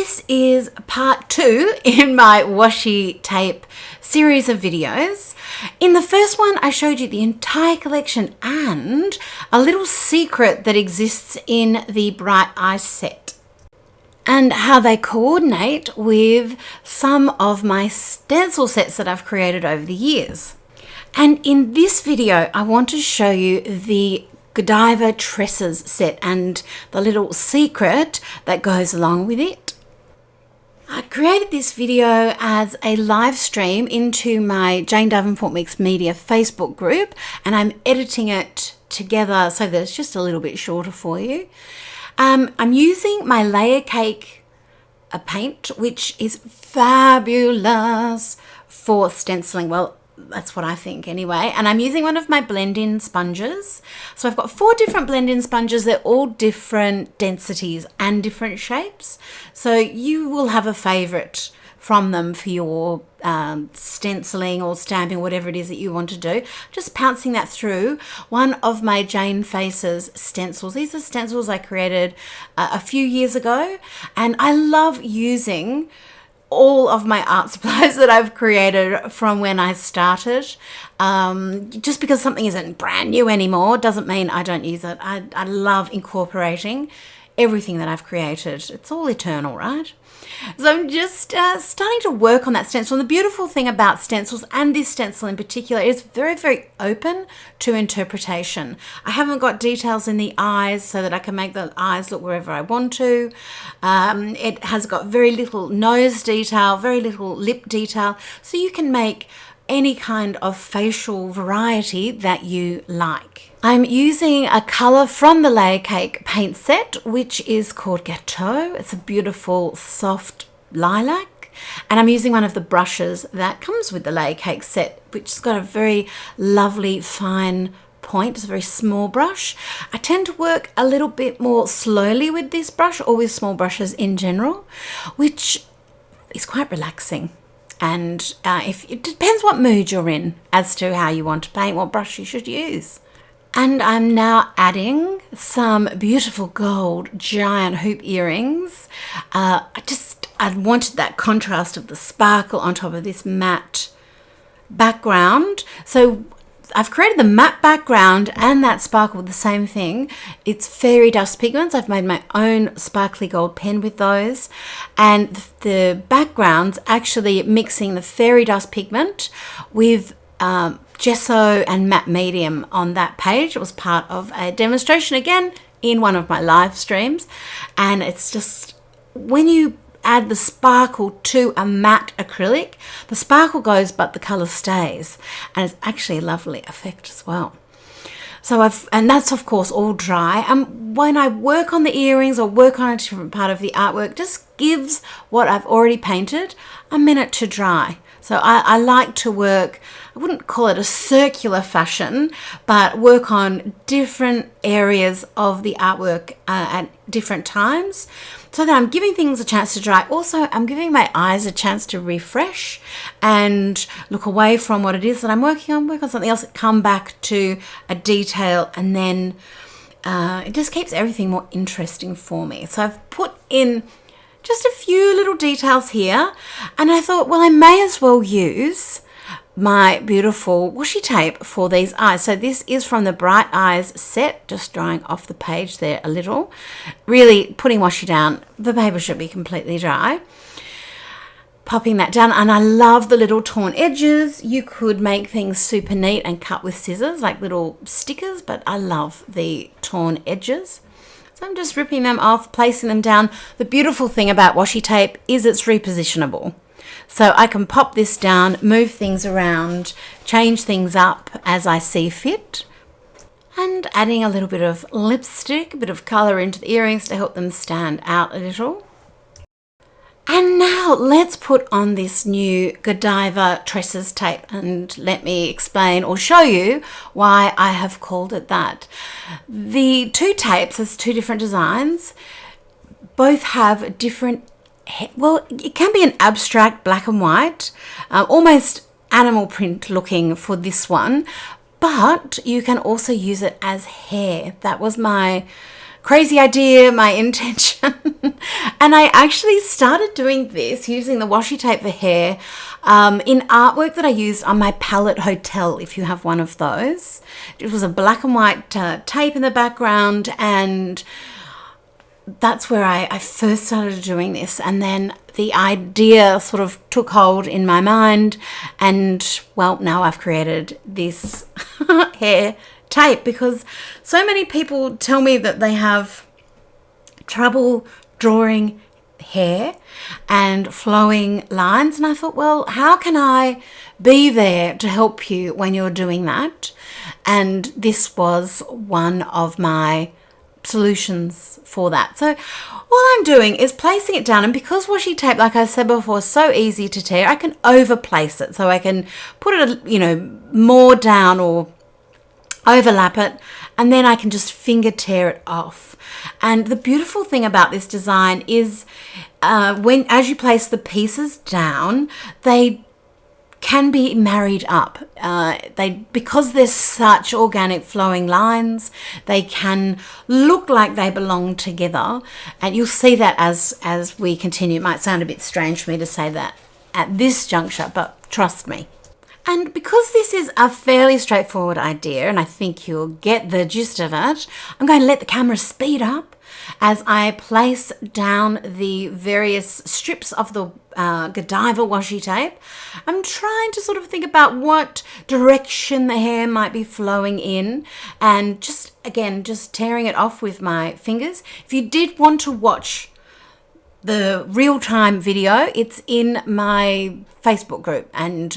this is part 2 in my washi tape series of videos. In the first one, I showed you the entire collection and a little secret that exists in the Bright Eyes set, and how they coordinate with some of my stencil sets that I've created over the years. And in this video, I want to show you the Godiva Tresses set and the little secret that goes along with it. I created this video as a live stream into my Jane Davenport Mixed Media Facebook group, and I'm editing it together so that it's just a little bit shorter for you. I'm using my layer cake paint, which is fabulous for stenciling. Well, that's what I think anyway. And I'm using one of my blend-in sponges. So I've got 4 different blend-in sponges. They're all different densities and different shapes. So you will have a favorite from them for your stenciling or stamping, whatever it is that you want to do. Just pouncing that through one of my Jane Faces stencils. These are stencils I created a few years ago, and I love using all of my art supplies that I've created from when I started. Just because something isn't brand new anymore doesn't mean I don't use it. I love incorporating everything that I've created. It's all eternal, right? So I'm just starting to work on that stencil. And the beautiful thing about stencils, and this stencil in particular, is very, very open to interpretation. I haven't got details in the eyes so that I can make the eyes look wherever I want to. It has got very little nose detail, very little lip detail. So you can make any kind of facial variety that you like. I'm using a colour from the Layer Cake paint set, which is called Gâteau. It's a beautiful soft lilac. And I'm using one of the brushes that comes with the Layer Cake set, which has got a very lovely fine point. It's a very small brush. I tend to work a little bit more slowly with this brush, or with small brushes in general, which is quite relaxing. And if it depends what mood you're in as to how you want to paint, what brush you should use. And I'm now adding some beautiful gold giant hoop earrings. I wanted that contrast of the sparkle on top of this matte background. So I've created the matte background and that sparkle with the same thing. It's fairy dust pigments. I've made my own sparkly gold pen with those. And the background's actually mixing the fairy dust pigment with gesso and matte medium on that page. It was part of a demonstration again in one of my live streams. And it's just, when you add the sparkle to a matte acrylic, the sparkle goes but the colour stays, and it's actually a lovely effect as well. So and that's of course all dry, and when I work on the earrings or work on a different part of the artwork, just gives what I've already painted a minute to dry. So I like to work, I wouldn't call it a circular fashion, but work on different areas of the artwork at different times, so that I'm giving things a chance to dry. Also, I'm giving my eyes a chance to refresh and look away from what it is that I'm working on, work on something else, come back to a detail, and then it just keeps everything more interesting for me. So I've put in just a few little details here, and I thought, well, I may as well use my beautiful washi tape for these eyes. So this is from the Bright Eyes set, just drying off the page there a little. Really putting washi down, the paper should be completely dry. Popping that down, and I love the little torn edges. You could make things super neat and cut with scissors, like little stickers, but I love the torn edges. So I'm just ripping them off, placing them down. The beautiful thing about washi tape is it's repositionable. So I can pop this down, move things around, change things up as I see fit. And adding a little bit of lipstick, a bit of colour into the earrings to help them stand out a little. And now let's put on this new Godiva Tresses tape, and let me explain or show you why I have called it that. The 2 tapes, there's 2 different designs, both have different, well, it can be an abstract black and white, almost animal print looking for this one, but you can also use it as hair. That was my crazy idea, my intention. And I actually started doing this using the washi tape for hair in artwork that I used on my palette hotel, if you have one of those. It was a black and white tape in the background, and that's where I first started doing this. And then the idea sort of took hold in my mind, and well, now I've created this hair tape because so many people tell me that they have trouble drawing hair and flowing lines, and I thought, well, how can I be there to help you when you're doing that? And this was one of my solutions for that. So all I'm doing is placing it down, and because washi tape, like I said before, is so easy to tear, I can overplace it, so I can put it, you know, more down or overlap it, and then I can just finger tear it off. And the beautiful thing about this design is as you place the pieces down, they can be married up. Because there's such organic flowing lines, they can look like they belong together, and you'll see that as we continue. It might sound a bit strange for me to say that at this juncture, but trust me. And because this is a fairly straightforward idea, and I think you'll get the gist of it, I'm going to let the camera speed up as I place down the various strips of the Godiva washi tape. I'm trying to sort of think about what direction the hair might be flowing in, and just tearing it off with my fingers. If you did want to watch the real-time video, it's in my Facebook group, and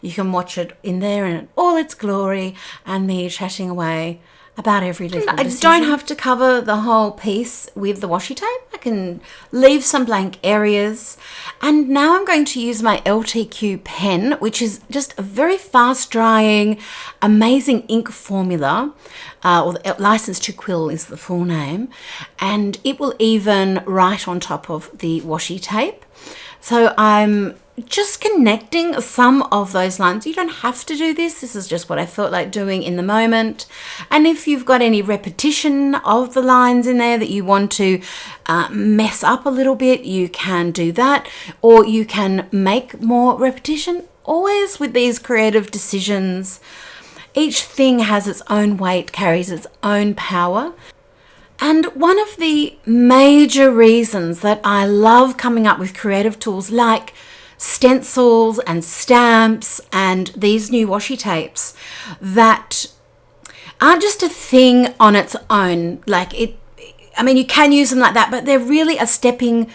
you can watch it in there in all its glory, and me chatting away about every little decision. I don't have to cover the whole piece with the washi tape. I can leave some blank areas. And now I'm going to use my LTQ pen, which is just a very fast drying, amazing ink formula, or the License to Quill is the full name, and it will even write on top of the washi tape. So I'm just connecting some of those lines. You don't have to do this. This is just what I felt like doing in the moment. And if you've got any repetition of the lines in there that you want to mess up a little bit, you can do that, or you can make more repetition. Always with these creative decisions, each thing has its own weight, carries its own power. And one of the major reasons that I love coming up with creative tools like stencils and stamps and these new washi tapes that aren't just a thing on its own, you can use them like that, but they're really a stepping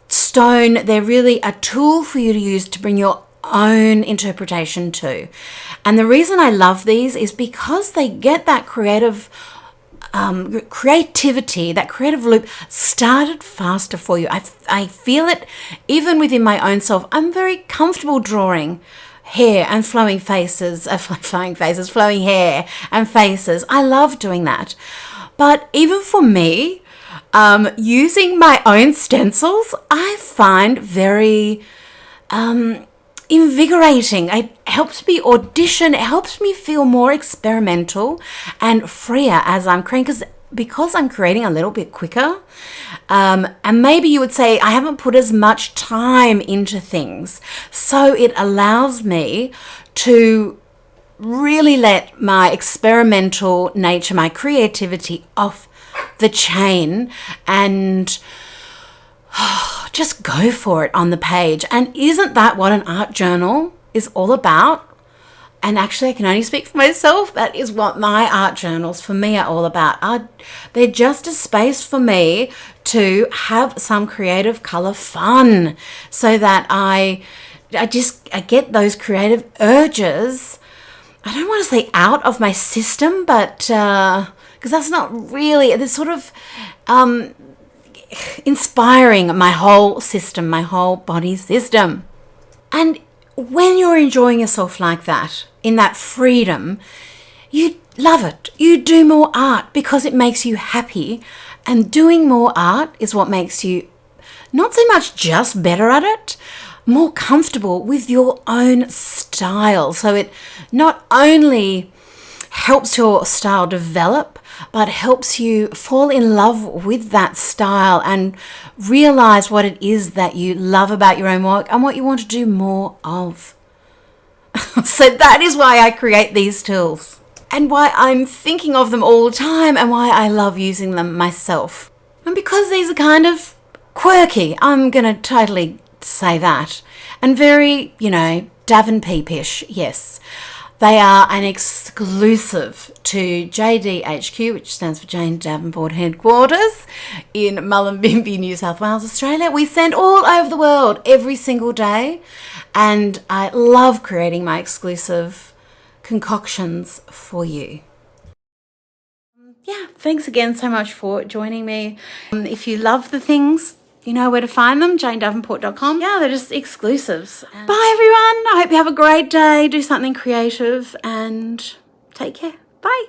stone. They're really a tool for you to use to bring your own interpretation to. And the reason I love these is because they get that creativity, that creative loop started faster for you. I feel it even within my own self. I'm very comfortable drawing hair and flowing hair and faces. I love doing that. But even for me, using my own stencils, I find very invigorating. It helps me audition. It helps me feel more experimental and freer as I'm creating, because I'm creating a little bit quicker. And maybe you would say I haven't put as much time into things, so it allows me to really let my experimental nature, my creativity off the chain, and just go for it on the page. And isn't that what an art journal is all about? And actually, I can only speak for myself. That is what my art journals for me are all about. They're just a space for me to have some creative color fun, so that I get those creative urges. I don't want to say out of my system, but because that's not really, it's sort of inspiring my whole system, my whole body system. And when you're enjoying yourself like that, in that freedom, you love it. You do more art because it makes you happy. And doing more art is what makes you not so much just better at it, more comfortable with your own style. So it not only helps your style develop, but helps you fall in love with that style and realize what it is that you love about your own work and what you want to do more of. So that is why I create these tools and why I'm thinking of them all the time and why I love using them myself. And because these are kind of quirky, I'm going to totally say that. And very, Davenport-ish, yes. They are an exclusive to JDHQ, which stands for Jane Davenport Headquarters in Mullumbimby, New South Wales, Australia. We send all over the world every single day, and I love creating my exclusive concoctions for you. Yeah, thanks again so much for joining me. If you love the things, you know where to find them, janedavenport.com. Yeah, they're just exclusives. Bye, everyone. I hope you have a great day. Do something creative and take care. Bye.